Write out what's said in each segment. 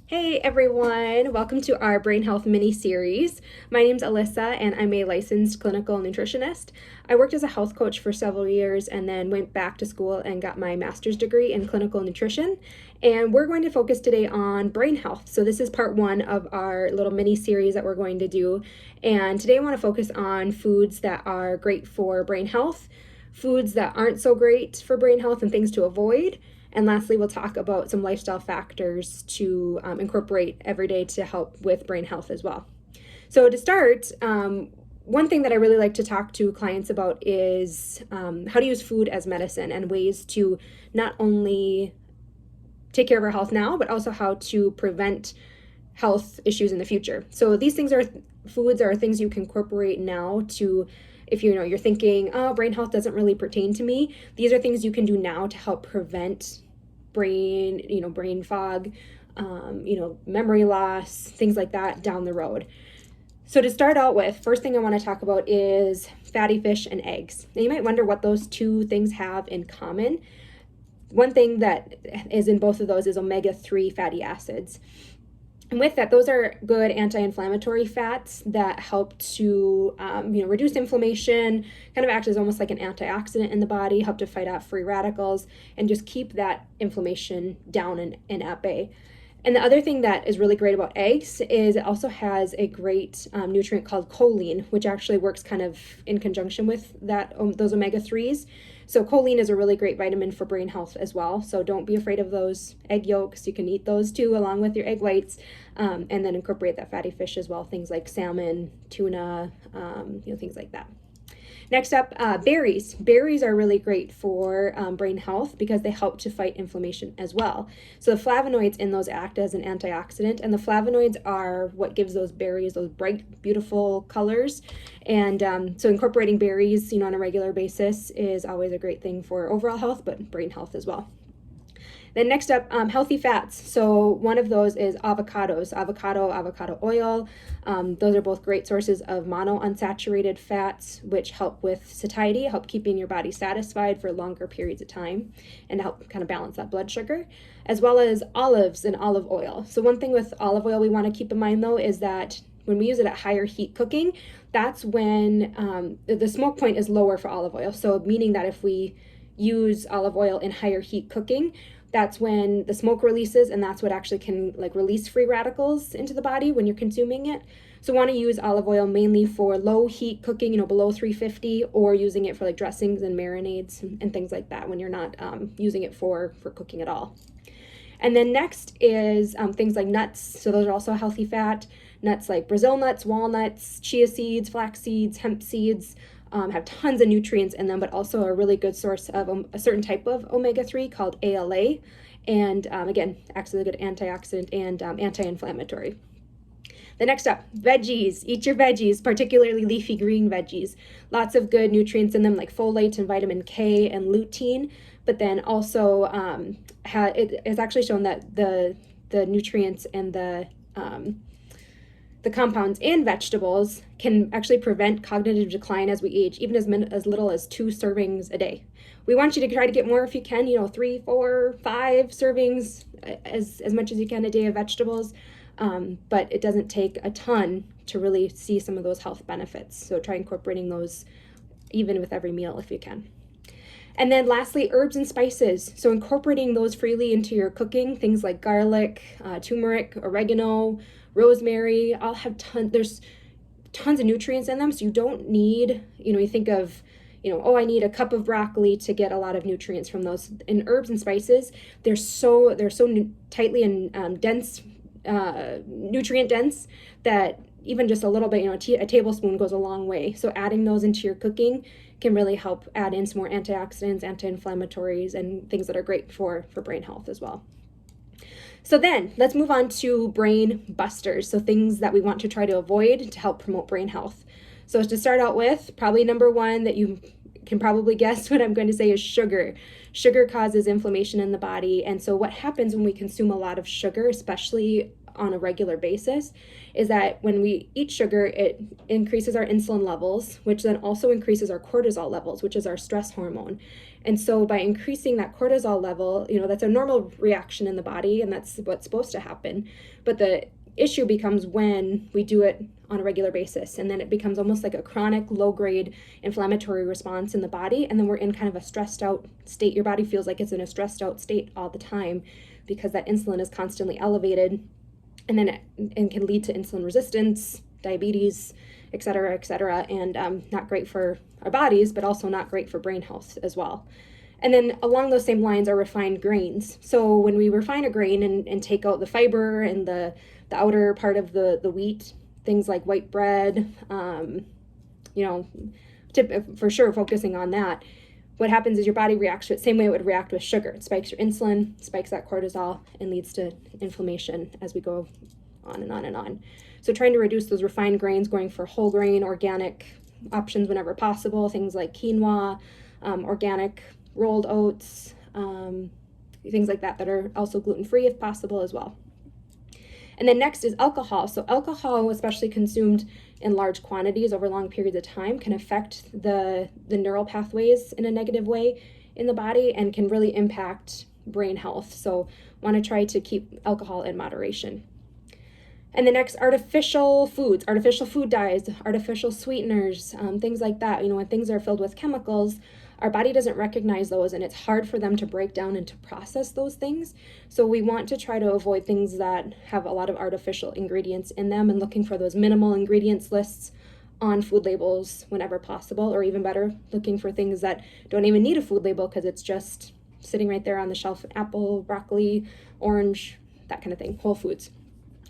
Hey everyone, welcome to our Brain Health mini series. My name's Alyssa and I'm a licensed clinical nutritionist. I worked as a health coach for several years and then went back to school and got my master's degree in clinical nutrition. And we're going to focus today on brain health. So this is part one of our little mini series that we're going to do. And today I want to focus on foods that are great for brain health, foods that aren't so great for brain health and things to avoid. And lastly, we'll talk about some lifestyle factors to incorporate every day to help with brain health as well. So to start, one thing that I really like to talk to clients about is how to use food as medicine and ways to not only take care of our health now, but also how to prevent health issues in the future. So these things are foods are things you can incorporate now to, if you're thinking, oh, brain health doesn't really pertain to me, these are things you can do now to help prevent brain fog, memory loss, things like that down the road. So to start out with, first thing I want to talk about is fatty fish and eggs. Now you might wonder what those two things have in common. One thing that is in both of those is omega-3 fatty acids. And with that, those are good anti-inflammatory fats that help to reduce inflammation, kind of act as almost like an antioxidant in the body, help to fight off free radicals, and just keep that inflammation down and at bay. And the other thing that is really great about eggs is it also has a great nutrient called choline, which actually works kind of in conjunction with those omega-3s. So choline is a really great vitamin for brain health as well. So don't be afraid of those egg yolks. You can eat those too along with your egg whites, and then incorporate that fatty fish as well, things like salmon, tuna, things like that. Next up, berries. Berries are really great for brain health because they help to fight inflammation as well. So the flavonoids in those act as an antioxidant, and the flavonoids are what gives those berries those bright, beautiful colors. And so incorporating berries, on a regular basis is always a great thing for overall health, but brain health as well. Then next up, healthy fats. So one of those is avocados, avocado oil. Those are both great sources of monounsaturated fats, which help with satiety, help keeping your body satisfied for longer periods of time, and help kind of balance that blood sugar, as well as olives and olive oil. So one thing with olive oil we want to keep in mind though is that when we use it at higher heat cooking, that's when the smoke point is lower for olive oil. So meaning that if we use olive oil in higher heat cooking, that's when the smoke releases, and that's what actually can release free radicals into the body when you're consuming it. So want to use olive oil mainly for low heat cooking, below 350, or using it for dressings and marinades and things like that when you're not using it for cooking at all. And then next is things like nuts. So those are also a healthy fat. Nuts like Brazil nuts, walnuts, chia seeds, flax seeds, hemp seeds, have tons of nutrients in them, but also a really good source of a certain type of omega-3 called ALA. And again, acts as a good antioxidant and anti-inflammatory. The next up, veggies. Eat your veggies, particularly leafy green veggies. Lots of good nutrients in them like folate and vitamin K and lutein, but then also it is actually shown that the nutrients and the compounds in vegetables can actually prevent cognitive decline as we age, even as little as 2 servings a day. We want you to try to get more if you can, 3, 4, 5 servings, as much as you can a day of vegetables. But it doesn't take a ton to really see some of those health benefits. So try incorporating those even with every meal if you can. And then lastly, herbs and spices. So incorporating those freely into your cooking, things like garlic, turmeric, oregano, rosemary, all have there's tons of nutrients in them. So you don't need, you think of, I need a cup of broccoli to get a lot of nutrients from those. In herbs and spices, they're so tightly and dense, nutrient dense, that even just a little bit, a tablespoon goes a long way. So adding those into your cooking can really help add in some more antioxidants, anti-inflammatories, and things that are great for brain health as well. So then let's move on to brain busters. So things that we want to try to avoid to help promote brain health. So to start out with, probably number one that you can probably guess what I'm going to say is sugar. Sugar causes inflammation in the body. And so what happens when we consume a lot of sugar, especially on a regular basis is that when we eat sugar, it increases our insulin levels, which then also increases our cortisol levels, which is our stress hormone. And so by increasing that cortisol level, that's a normal reaction in the body, and that's what's supposed to happen. But the issue becomes when we do it on a regular basis, and then it becomes almost like a chronic low-grade inflammatory response in the body, and then we're in kind of a stressed out state. Your body feels like it's in a stressed out state all the time because that insulin is constantly elevated, and then it can lead to insulin resistance, diabetes, et cetera, and not great for our bodies, but also not great for brain health as well. And then along those same lines are refined grains. So when we refine a grain and take out the fiber and the outer part of the wheat, things like white bread, for sure focusing on that, what happens is your body reacts to it the same way it would react with sugar. It spikes your insulin, spikes that cortisol, and leads to inflammation as we go on and on and on. So trying to reduce those refined grains, going for whole grain, organic options whenever possible, things like quinoa, organic rolled oats, things like that are also gluten-free if possible as well. And then next is alcohol. So alcohol, especially consumed in large quantities over long periods of time, can affect the neural pathways in a negative way in the body and can really impact brain health. So want to try to keep alcohol in moderation. And the next, artificial foods, artificial food dyes, artificial sweeteners, things like that. When things are filled with chemicals, our body doesn't recognize those, and it's hard for them to break down and to process those things. So we want to try to avoid things that have a lot of artificial ingredients in them, and looking for those minimal ingredients lists on food labels whenever possible, or even better, looking for things that don't even need a food label because it's just sitting right there on the shelf: apple, broccoli, orange, that kind of thing, whole foods.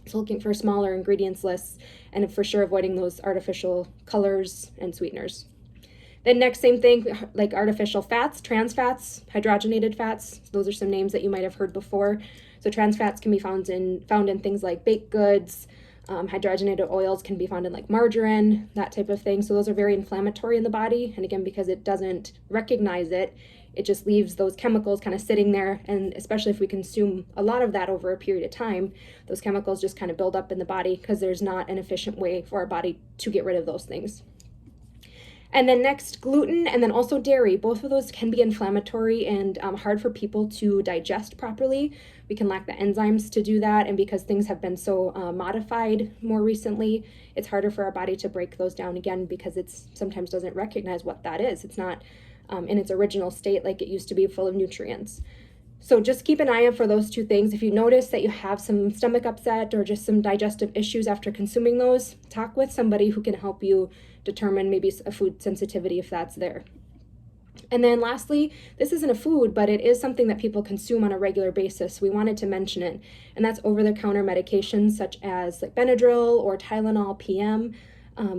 So looking for smaller ingredients lists, and for sure avoiding those artificial colors and sweeteners. Then next, same thing, like artificial fats, trans fats, hydrogenated fats. Those are some names that you might have heard before. So trans fats can be found in things like baked goods. Hydrogenated oils can be found in like margarine, that type of thing. So those are very inflammatory in the body. And again, because it doesn't recognize it, it just leaves those chemicals kind of sitting there. And especially if we consume a lot of that over a period of time, those chemicals just kind of build up in the body because there's not an efficient way for our body to get rid of those things. And then next, gluten, and then also dairy. Both of those can be inflammatory and hard for people to digest properly. We can lack the enzymes to do that, and because things have been so modified more recently, it's harder for our body to break those down again because it sometimes doesn't recognize what that is. It's not in its original state like it used to be, full of nutrients. So just keep an eye out for those two things. If you notice that you have some stomach upset or just some digestive issues after consuming those, talk with somebody who can help you determine maybe a food sensitivity if that's there. And then lastly, this isn't a food, but it is something that people consume on a regular basis. We wanted to mention it, and that's over-the-counter medications such as like Benadryl or Tylenol PM.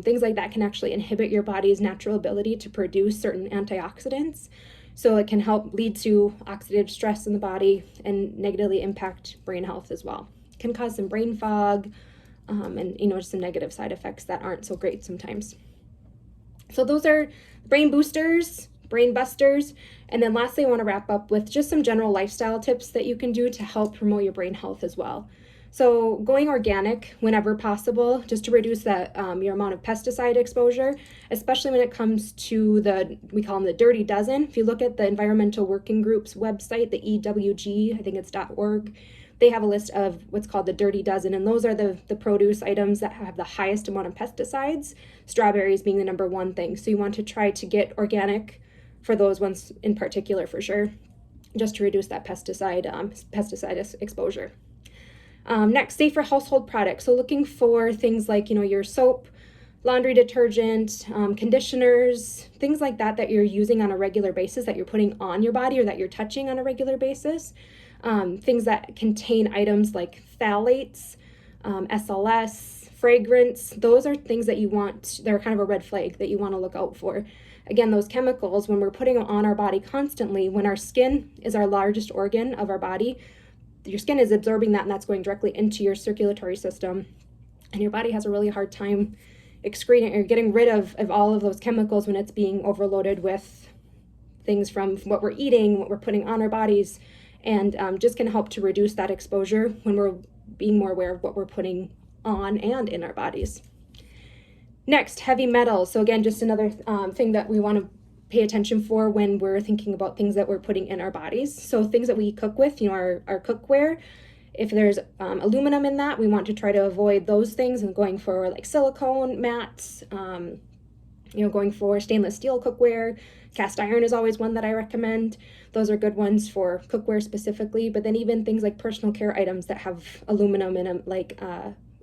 Things like that can actually inhibit your body's natural ability to produce certain antioxidants. So it can help lead to oxidative stress in the body and negatively impact brain health as well. It can cause some brain fog and just some negative side effects that aren't so great sometimes. So those are brain boosters, brain busters. And then lastly, I want to wrap up with just some general lifestyle tips that you can do to help promote your brain health as well. So going organic whenever possible, just to reduce that your amount of pesticide exposure, especially when it comes to we call them the dirty dozen. If you look at the Environmental Working Group's website, the EWG, I think it's .org, they have a list of what's called the dirty dozen, and those are the produce items that have the highest amount of pesticides, strawberries being the number one thing. So you want to try to get organic for those ones in particular for sure, just to reduce that pesticide exposure. Next, safer household products. So looking for things like, your soap, laundry detergent, conditioners, things like that you're using on a regular basis, that you're putting on your body or that you're touching on a regular basis. Things that contain items like phthalates, SLS, fragrance. Those are things that they're kind of a red flag that you want to look out for. Again, those chemicals, when we're putting them on our body constantly, when our skin is our largest organ of our body, your skin is absorbing that, and that's going directly into your circulatory system, and your body has a really hard time excreting or getting rid of all of those chemicals when it's being overloaded with things from what we're eating, what we're putting on our bodies, and just can help to reduce that exposure when we're being more aware of what we're putting on and in our bodies. Next, heavy metals. So again, just another thing that we want to pay attention for when we're thinking about things that we're putting in our bodies. So things that we cook with, our cookware, if there's aluminum in that, we want to try to avoid those things and going for like silicone mats, going for stainless steel cookware. Cast iron is always one that I recommend. Those are good ones for cookware specifically, but then even things like personal care items that have aluminum in them, like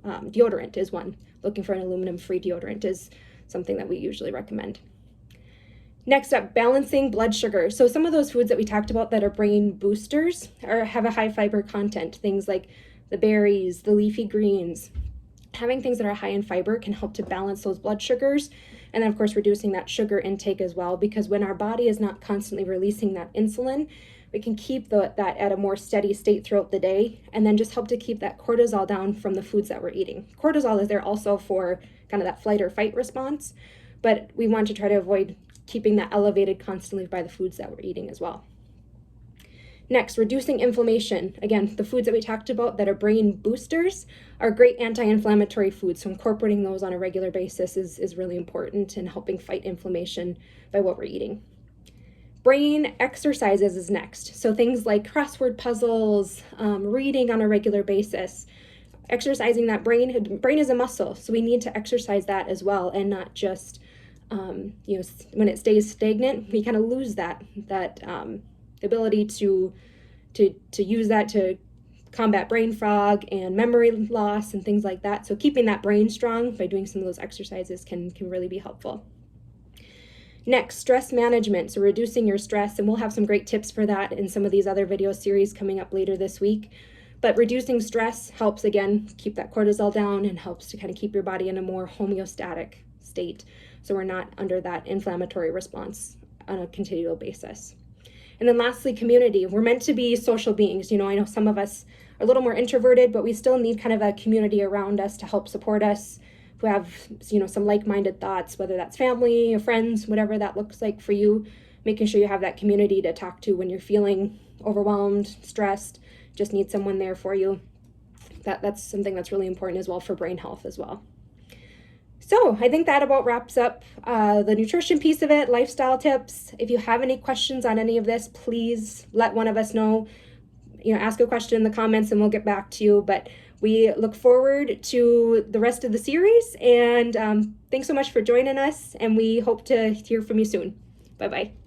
deodorant is one. Looking for an aluminum-free deodorant is something that we usually recommend. Next up, balancing blood sugar. So some of those foods that we talked about that are brain boosters have a high fiber content, things like the berries, the leafy greens. Having things that are high in fiber can help to balance those blood sugars. And then of course, reducing that sugar intake as well, because when our body is not constantly releasing that insulin, we can keep that at a more steady state throughout the day, and then just help to keep that cortisol down from the foods that we're eating. Cortisol is there also for kind of that flight or fight response, but we want to try to avoid keeping that elevated constantly by the foods that we're eating as well. Next, reducing inflammation. Again, the foods that we talked about that are brain boosters are great anti-inflammatory foods, so incorporating those on a regular basis is really important in helping fight inflammation by what we're eating. Brain exercises is next. So things like crossword puzzles, reading on a regular basis, exercising that brain. Brain is a muscle, so we need to exercise that as well, and not just, when it stays stagnant, we kind of lose that ability to use that to combat brain fog and memory loss and things like that. So keeping that brain strong by doing some of those exercises can really be helpful. Next, stress management, so reducing your stress, and we'll have some great tips for that in some of these other video series coming up later this week. But reducing stress helps, again, keep that cortisol down and helps to kind of keep your body in a more homeostatic state, so we're not under that inflammatory response on a continual basis. And then lastly, community. We're meant to be social beings. I know some of us are a little more introverted, but we still need kind of a community around us to help support us, who have, some like-minded thoughts, whether that's family or friends, whatever that looks like for you, making sure you have that community to talk to when you're feeling overwhelmed, stressed, just need someone there for you. That's something that's really important as well for brain health as well. So I think that about wraps up the nutrition piece of it, lifestyle tips. If you have any questions on any of this, please let one of us know. Ask a question in the comments and we'll get back to you. But we look forward to the rest of the series, and thanks so much for joining us, and we hope to hear from you soon. Bye-bye.